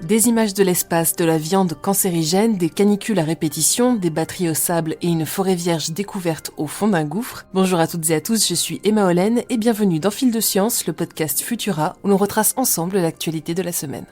Des images de l'espace, de la viande cancérigène, des canicules à répétition, des batteries au sable et une forêt vierge découverte au fond d'un gouffre. Bonjour à toutes et à tous, je suis Emma Hollen et bienvenue dans Fil de Science, le podcast Futura où l'on retrace ensemble l'actualité de la semaine.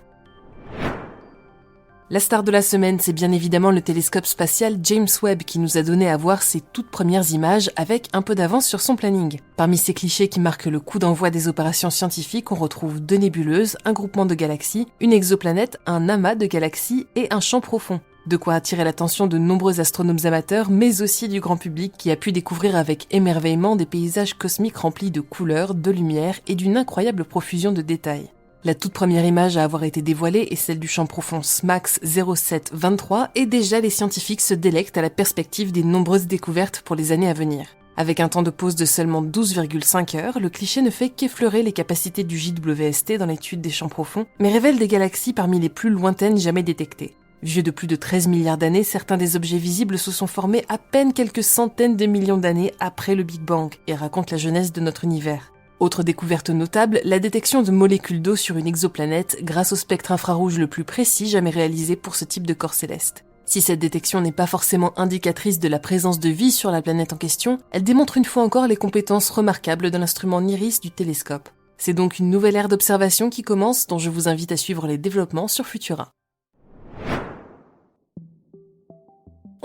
La star de la semaine, c'est bien évidemment le télescope spatial James Webb qui nous a donné à voir ses toutes premières images avec un peu d'avance sur son planning. Parmi ces clichés qui marquent le coup d'envoi des opérations scientifiques, on retrouve deux nébuleuses, un groupement de galaxies, une exoplanète, un amas de galaxies et un champ profond. De quoi attirer l'attention de nombreux astronomes amateurs, mais aussi du grand public qui a pu découvrir avec émerveillement des paysages cosmiques remplis de couleurs, de lumière et d'une incroyable profusion de détails. La toute première image à avoir été dévoilée est celle du champ profond SMACS 0723 et déjà les scientifiques se délectent à la perspective des nombreuses découvertes pour les années à venir. Avec un temps de pause de seulement 12,5 heures, le cliché ne fait qu'effleurer les capacités du JWST dans l'étude des champs profonds, mais révèle des galaxies parmi les plus lointaines jamais détectées. Vieux de plus de 13 milliards d'années, certains des objets visibles se sont formés à peine quelques centaines de millions d'années après le Big Bang et racontent la jeunesse de notre univers. Autre découverte notable, la détection de molécules d'eau sur une exoplanète grâce au spectre infrarouge le plus précis jamais réalisé pour ce type de corps céleste. Si cette détection n'est pas forcément indicatrice de la présence de vie sur la planète en question, elle démontre une fois encore les compétences remarquables de l'instrument NIRISS du télescope. C'est donc une nouvelle ère d'observation qui commence dont je vous invite à suivre les développements sur Futura.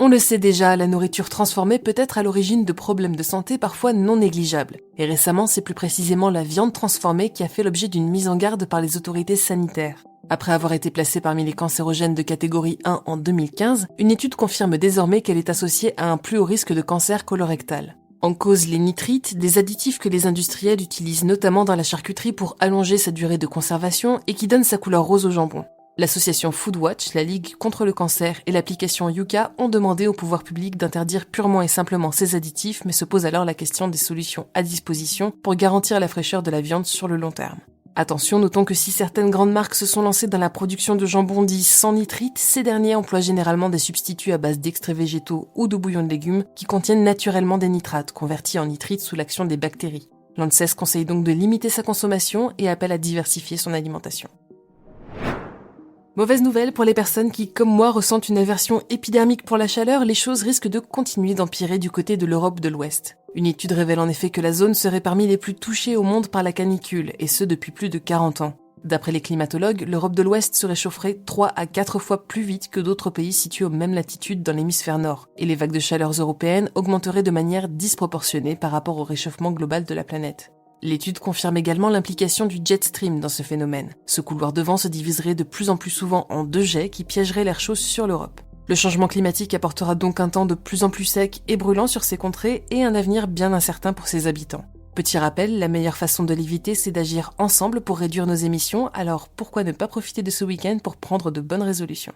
On le sait déjà, la nourriture transformée peut être à l'origine de problèmes de santé parfois non négligeables. Et récemment, c'est plus précisément la viande transformée qui a fait l'objet d'une mise en garde par les autorités sanitaires. Après avoir été placée parmi les cancérogènes de catégorie 1 en 2015, une étude confirme désormais qu'elle est associée à un plus haut risque de cancer colorectal. En cause les nitrites, des additifs que les industriels utilisent notamment dans la charcuterie pour allonger sa durée de conservation et qui donnent sa couleur rose au jambon. L'association Foodwatch, la Ligue contre le cancer et l'application Yuka ont demandé au pouvoir public d'interdire purement et simplement ces additifs, mais se pose alors la question des solutions à disposition pour garantir la fraîcheur de la viande sur le long terme. Attention, notons que si certaines grandes marques se sont lancées dans la production de jambon dit sans nitrite, ces derniers emploient généralement des substituts à base d'extraits végétaux ou de bouillon de légumes qui contiennent naturellement des nitrates, convertis en nitrites sous l'action des bactéries. L'ANSES conseille donc de limiter sa consommation et appelle à diversifier son alimentation. Mauvaise nouvelle pour les personnes qui, comme moi, ressentent une aversion épidermique pour la chaleur, les choses risquent de continuer d'empirer du côté de l'Europe de l'Ouest. Une étude révèle en effet que la zone serait parmi les plus touchées au monde par la canicule, et ce depuis plus de 40 ans. D'après les climatologues, l'Europe de l'Ouest se réchaufferait 3 à 4 fois plus vite que d'autres pays situés aux mêmes latitudes dans l'hémisphère nord, et les vagues de chaleur européennes augmenteraient de manière disproportionnée par rapport au réchauffement global de la planète. L'étude confirme également l'implication du jet stream dans ce phénomène. Ce couloir de vent se diviserait de plus en plus souvent en deux jets qui piégeraient l'air chaud sur l'Europe. Le changement climatique apportera donc un temps de plus en plus sec et brûlant sur ces contrées et un avenir bien incertain pour ses habitants. Petit rappel, la meilleure façon de l'éviter, c'est d'agir ensemble pour réduire nos émissions, alors pourquoi ne pas profiter de ce week-end pour prendre de bonnes résolutions ?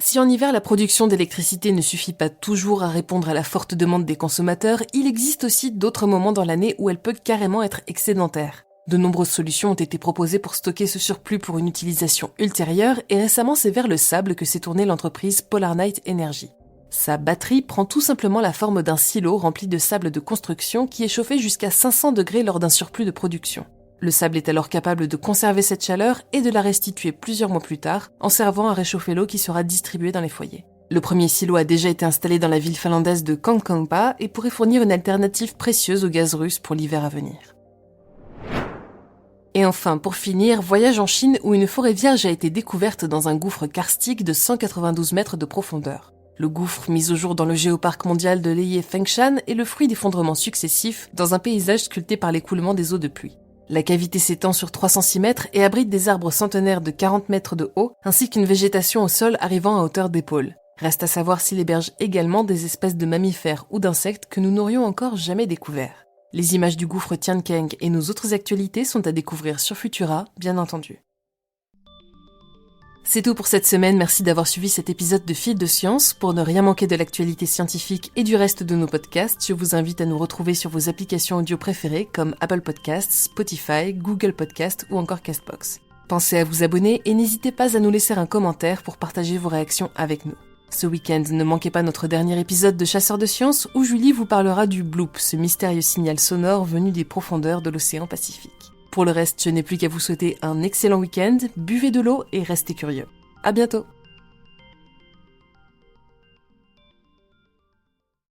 Si en hiver la production d'électricité ne suffit pas toujours à répondre à la forte demande des consommateurs, il existe aussi d'autres moments dans l'année où elle peut carrément être excédentaire. De nombreuses solutions ont été proposées pour stocker ce surplus pour une utilisation ultérieure et récemment c'est vers le sable que s'est tournée l'entreprise Polar Night Energy. Sa batterie prend tout simplement la forme d'un silo rempli de sable de construction qui est chauffé jusqu'à 500 degrés lors d'un surplus de production. Le sable est alors capable de conserver cette chaleur et de la restituer plusieurs mois plus tard, en servant à réchauffer l'eau qui sera distribuée dans les foyers. Le premier silo a déjà été installé dans la ville finlandaise de Kankaanpää et pourrait fournir une alternative précieuse au gaz russe pour l'hiver à venir. Et enfin, pour finir, voyage en Chine où une forêt vierge a été découverte dans un gouffre karstique de 192 mètres de profondeur. Le gouffre, mis au jour dans le géoparc mondial de Leye Fengshan, est le fruit d'effondrements successifs dans un paysage sculpté par l'écoulement des eaux de pluie. La cavité s'étend sur 306 mètres et abrite des arbres centenaires de 40 mètres de haut, ainsi qu'une végétation au sol arrivant à hauteur d'épaule. Reste à savoir s'il héberge également des espèces de mammifères ou d'insectes que nous n'aurions encore jamais découverts. Les images du gouffre Tiankeng et nos autres actualités sont à découvrir sur Futura, bien entendu. C'est tout pour cette semaine, merci d'avoir suivi cet épisode de Fil de Science. Pour ne rien manquer de l'actualité scientifique et du reste de nos podcasts, je vous invite à nous retrouver sur vos applications audio préférées comme Apple Podcasts, Spotify, Google Podcasts ou encore Castbox. Pensez à vous abonner et n'hésitez pas à nous laisser un commentaire pour partager vos réactions avec nous. Ce week-end, ne manquez pas notre dernier épisode de Chasseurs de Sciences où Julie vous parlera du bloop, ce mystérieux signal sonore venu des profondeurs de l'océan Pacifique. Pour le reste, je n'ai plus qu'à vous souhaiter un excellent week-end, buvez de l'eau et restez curieux. À bientôt!